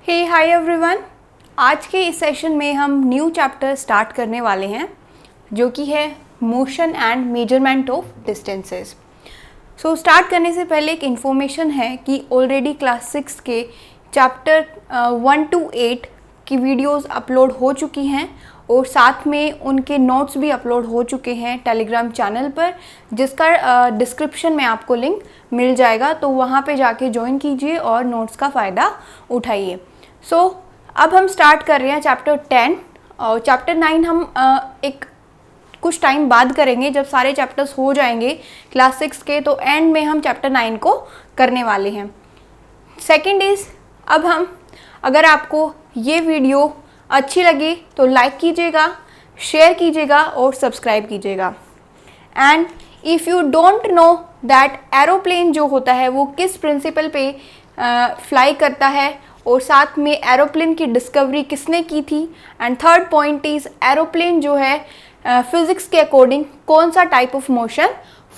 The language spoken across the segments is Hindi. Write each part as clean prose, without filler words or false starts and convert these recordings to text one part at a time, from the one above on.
हे हाय एवरीवन। आज के इस सेशन में हम न्यू चैप्टर स्टार्ट करने वाले हैं जो कि है motion and measurement of distances. So start करने से पहले एक इन्फॉर्मेशन है कि ऑलरेडी क्लास 6 के चैप्टर 1 to 8 की वीडियोस अपलोड हो चुकी हैं और साथ में उनके नोट्स भी अपलोड हो चुके हैं टेलीग्राम चैनल पर, जिसका डिस्क्रिप्शन में आपको लिंक मिल जाएगा। तो वहाँ पे जाके ज्वाइन कीजिए और नोट्स का फ़ायदा उठाइए। सो अब हम स्टार्ट कर रहे हैं चैप्टर 10 और चैप्टर 9 हम एक कुछ टाइम बाद करेंगे जब सारे चैप्टर्स हो जाएंगे क्लास 6 के। तो एंड में हम चैप्टर 9 को करने वाले हैं। सेकंड इज़, अब हम अगर आपको ये वीडियो अच्छी लगे तो लाइक कीजिएगा, शेयर कीजिएगा और सब्सक्राइब कीजिएगा। And if you don't know that aeroplane जो होता है वो किस प्रिंसिपल पे फ्लाई करता है और साथ में एरोप्लेन की डिस्कवरी किसने की थी, and third point is aeroplane जो है फिज़िक्स के अकॉर्डिंग कौन सा टाइप ऑफ मोशन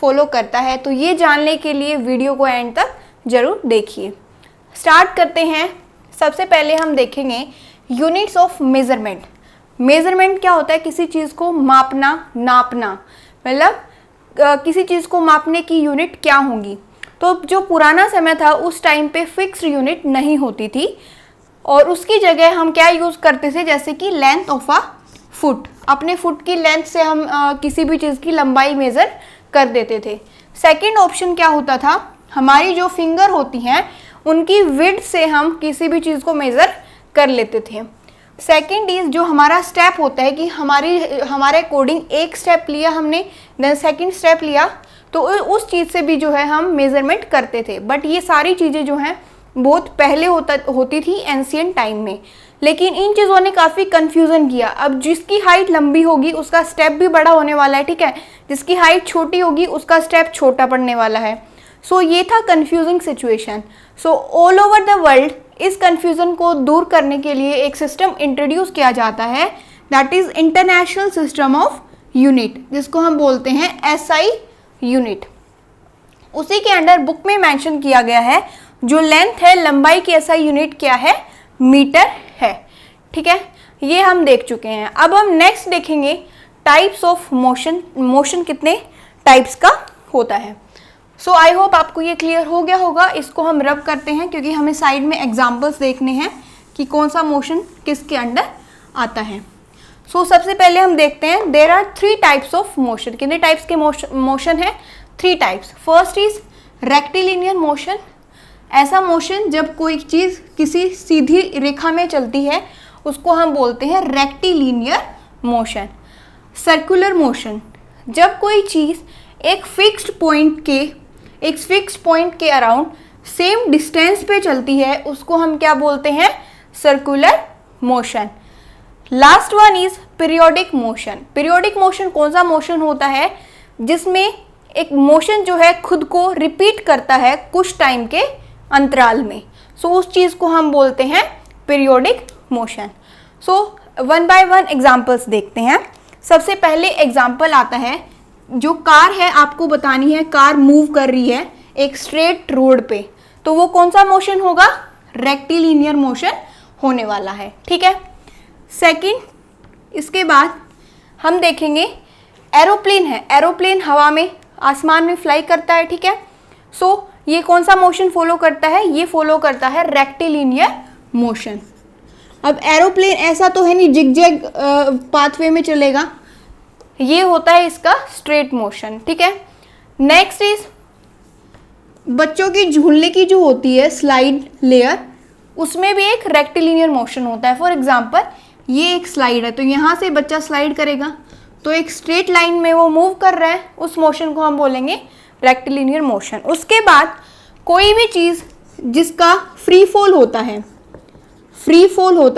फॉलो करता है, तो ये जानने के लिए वीडियो को एंड तक ज़रूर देखिए। स्टार्ट करते हैं। सबसे पहले हम देखेंगे यूनिट्स ऑफ मेज़रमेंट। मेज़रमेंट क्या होता है? किसी चीज़ को मापना, नापना, मतलब किसी चीज़ को मापने की यूनिट क्या होंगी। तो जो पुराना समय था उस टाइम पे फिक्स्ड यूनिट नहीं होती थी और उसकी जगह हम क्या यूज़ करते थे, जैसे कि लेंथ ऑफ अ फुट। अपने फुट की लेंथ से हम किसी भी चीज़ की लंबाई मेज़र कर देते थे। सेकंड ऑप्शन क्या होता था, हमारी जो फिंगर होती हैं उनकी विड्थ से हम किसी भी चीज़ को मेज़र कर लेते थे। सेकंड इज़, जो हमारा स्टेप होता है कि हमारे अकॉर्डिंग एक स्टेप लिया हमने, देन सेकंड स्टेप लिया, तो उस चीज़ से भी जो है हम मेज़रमेंट करते थे। बट ये सारी चीज़ें जो हैं बहुत पहले होती थी एंशिएंट टाइम में, लेकिन इन चीज़ों ने काफ़ी कन्फ्यूज़न किया। अब जिसकी हाइट लंबी होगी उसका स्टेप भी बड़ा होने वाला है, ठीक है। जिसकी हाइट छोटी होगी उसका स्टेप छोटा पड़ने वाला है। सो ये था confusing situation. So all over the world इस कन्फ्यूज़न को दूर करने के लिए एक सिस्टम इंट्रोड्यूस किया जाता है, that is international system of unit, जिसको हम बोलते हैं SI यूनिट। उसी के अंडर बुक में मेंशन किया गया है जो लेंथ है, लंबाई की SI यूनिट क्या है, मीटर है, ठीक है। ये हम देख चुके हैं। अब हम नेक्स्ट देखेंगे टाइप्स ऑफ मोशन। मोशन कितने टाइप्स का होता है। सो आई होप आपको ये क्लियर हो गया होगा। इसको हम रब करते हैं क्योंकि हमें साइड में एग्जाम्पल्स देखने हैं कि कौन सा मोशन किसके अंडर आता है। सो सबसे पहले हम देखते हैं there are 3 types of motion. कितने टाइप्स के मोशन है? 3 types. First is rectilinear motion. ऐसा मोशन जब कोई चीज़ किसी सीधी रेखा में चलती है उसको हम बोलते हैं रेक्टिलिनियर मोशन। सर्कुलर मोशन, जब कोई चीज़ एक फिक्स्ड पॉइंट के अराउंड सेम डिस्टेंस पे चलती है उसको हम क्या बोलते हैं, circular motion. Last one is periodic motion. Periodic motion कौन सा मोशन होता है, जिसमें एक मोशन जो है खुद को रिपीट करता है कुछ टाइम के अंतराल में। सो उस चीज़ को हम बोलते हैं periodic motion. So one by one examples देखते हैं। सबसे पहले एग्जाम्पल आता है, जो कार है आपको बतानी है, कार मूव कर रही है एक स्ट्रेट रोड पे, तो वो कौन सा मोशन होगा, रेक्टिलिनियर मोशन होने वाला है, ठीक है। सेकंड, इसके बाद हम देखेंगे एरोप्लेन है। एरोप्लेन हवा में, आसमान में फ्लाई करता है, ठीक है। सो ये कौन सा मोशन फॉलो करता है, ये फॉलो करता है रेक्टिलिनियर मोशन। अब एरोप्लेन ऐसा तो है नहीं जिगजैग पाथवे में चलेगा, ये होता है इसका स्ट्रेट मोशन, ठीक है। नेक्स्ट इज बच्चों की झूलने की जो होती है स्लाइड लेयर, उसमें भी एक रेक्टिलिनियर मोशन होता है। फॉर एग्जांपल ये एक स्लाइड है, तो यहाँ से बच्चा स्लाइड करेगा तो एक स्ट्रेट लाइन में वो मूव कर रहा है, उस मोशन को हम बोलेंगे रेक्टिलिनियर मोशन। उसके बाद कोई भी चीज़ जिसका फ्री फॉल होता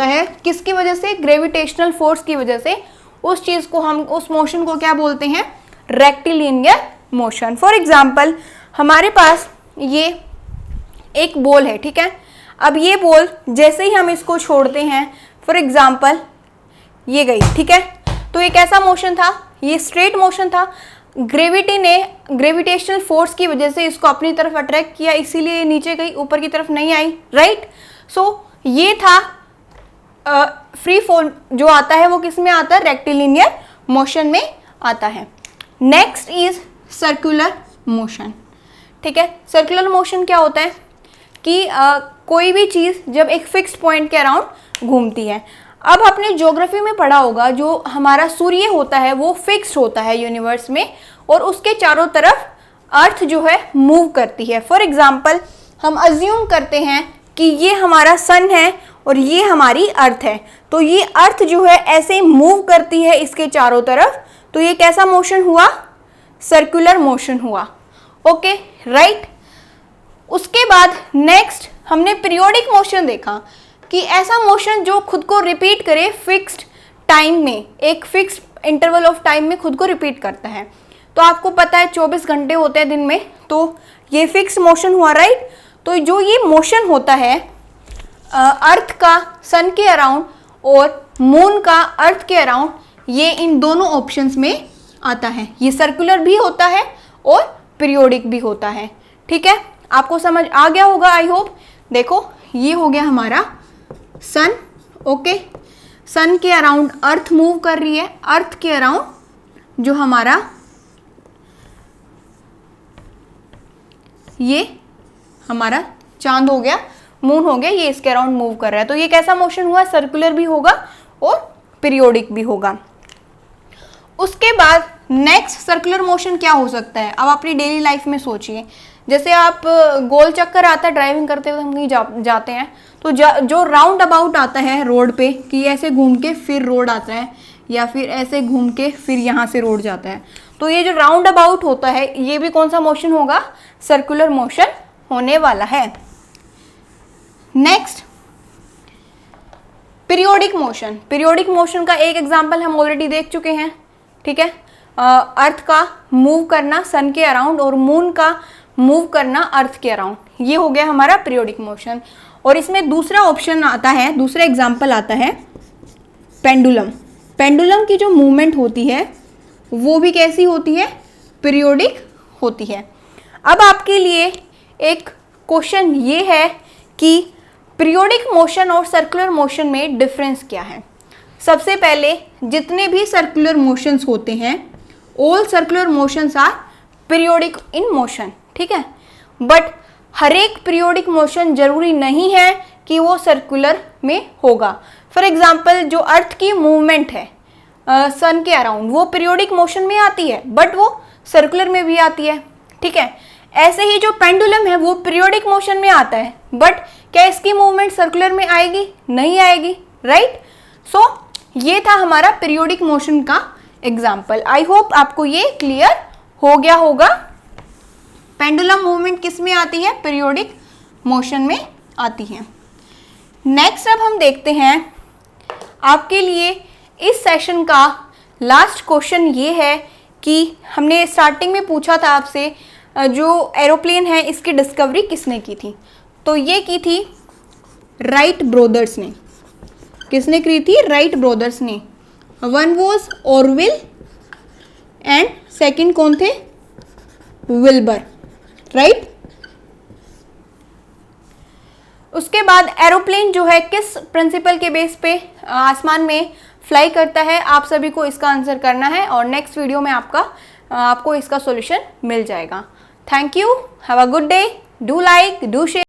है, किसकी वजह से, ग्रेविटेशनल फोर्स की वजह से, उस चीज़ को हम, उस मोशन को क्या बोलते हैं, रेक्टिलिनियर मोशन। फॉर एग्जाम्पल हमारे पास ये एक बॉल है, ठीक है। अब ये बॉल जैसे ही हम इसको छोड़ते हैं, फॉर एग्जाम्पल ये गई, ठीक है, तो ये कैसा मोशन था, ये स्ट्रेट मोशन था। ग्रेविटी ने ग्रेविटेशनल फोर्स की वजह से इसको अपनी तरफ अट्रैक्ट किया, इसीलिए नीचे गई, ऊपर की तरफ नहीं आई, राइट। सो ये था फ्री फॉल जो आता है वो किस में आता है, रेक्टिलिनियर मोशन में आता है। Next is circular motion. ठीक है, सर्कुलर मोशन क्या होता है कि कोई भी चीज़ जब एक फिक्स्ड पॉइंट के अराउंड घूमती है। अब आपने ज्योग्राफी में पढ़ा होगा जो हमारा सूर्य होता है वो फिक्स्ड होता है यूनिवर्स में, और उसके चारों तरफ अर्थ जो है मूव करती है। फॉर एग्जाम्पल हम अज्यूम करते हैं कि ये हमारा सन है और ये हमारी अर्थ है, तो ये अर्थ जो है ऐसे मूव करती है इसके चारों तरफ, तो ये कैसा मोशन हुआ, सर्कुलर मोशन हुआ। Okay right. उसके बाद नेक्स्ट हमने पीरियोडिक मोशन देखा कि ऐसा मोशन जो खुद को रिपीट करे फिक्स्ड टाइम में, एक फिक्स्ड इंटरवल ऑफ टाइम में खुद को रिपीट करता है। तो आपको पता है 24 घंटे होते हैं दिन में, तो ये फिक्स्ड मोशन हुआ राइट। तो जो ये मोशन होता है अर्थ का सन के अराउंड और मून का अर्थ के अराउंड, ये इन दोनों ऑप्शंस में आता है। ये सर्कुलर भी होता है और पीरियोडिक भी होता है। ठीक है, आपको समझ आ गया होगा आई होप। देखो ये हो गया हमारा सन। ओके, सन के अराउंड अर्थ मूव कर रही है, अर्थ के अराउंड जो हमारा ये हमारा चांद हो गया, मून हो गया, ये इसके अराउंड मूव कर रहा है। तो ये कैसा मोशन हुआ, सर्कुलर भी होगा और पीरियोडिक भी होगा। उसके बाद नेक्स्ट सर्कुलर मोशन क्या हो सकता है। अब अपनी डेली लाइफ में सोचिए, जैसे आप गोल चक्कर आता है ड्राइविंग करते हुए हम कहीं जाते हैं, तो जो राउंड अबाउट आता है रोड पे कि ऐसे घूम के फिर रोड आता है, या फिर ऐसे घूम के फिर यहाँ से रोड जाता है, तो ये जो राउंड अबाउट होता है ये भी कौन सा मोशन होगा, सर्कुलर मोशन होने वाला है। Next periodic motion. Periodic motion का एक एग्जांपल हम ऑलरेडी देख चुके हैं। ठीक है, अर्थ का मूव करना सन के अराउंड और मून का मूव करना अर्थ के अराउंड, ये हो गया हमारा पीरियोडिक मोशन। और इसमें दूसरा ऑप्शन आता है, दूसरा एग्जांपल आता है पेंडुलम। पेंडुलम की जो मूवमेंट होती है वो भी कैसी होती है, पीरियोडिक होती है। अब आपके लिए एक क्वेश्चन ये है कि पीरियोडिक मोशन और सर्कुलर मोशन में डिफरेंस क्या है। सबसे पहले जितने भी सर्कुलर मोशंस होते हैं, all circular motions are periodic in motion. ठीक है, बट हर एक पीरियोडिक मोशन जरूरी नहीं है कि वो सर्कुलर में होगा। फॉर एग्जाम्पल जो अर्थ की मूवमेंट है सन के अराउंड, वो पीरियोडिक मोशन में आती है बट वो सर्कुलर में भी आती है। ठीक है, ऐसे ही जो पेंडुलम है वो पीरियोडिक मोशन में आता है, बट क्या इसकी मूवमेंट सर्कुलर में आएगी, नहीं आएगी, राइट। सो ये था हमारा पीरियोडिक मोशन का एग्जाम्पल। आई होप आपको ये क्लियर हो गया होगा। पेंडुलम मूवमेंट किस में आती है, पीरियोडिक मोशन में आती है। नेक्स्ट अब हम देखते हैं आपके लिए इस सेशन का लास्ट क्वेश्चन ये है कि हमने स्टार्टिंग में पूछा था आपसे जो एरोप्लेन है इसकी डिस्कवरी किसने की थी, तो ये की थी राइट ब्रदर्स ने। किसने की थी, राइट ब्रदर्स ने। One was Orville and second कौन थे, विल्बर, राइट। उसके बाद एरोप्लेन जो है किस प्रिंसिपल के बेस पे आसमान में फ्लाई करता है, आप सभी को इसका आंसर करना है और नेक्स्ट वीडियो में आपको इसका सॉल्यूशन मिल जाएगा। Thank you, have a good day, do like, do share.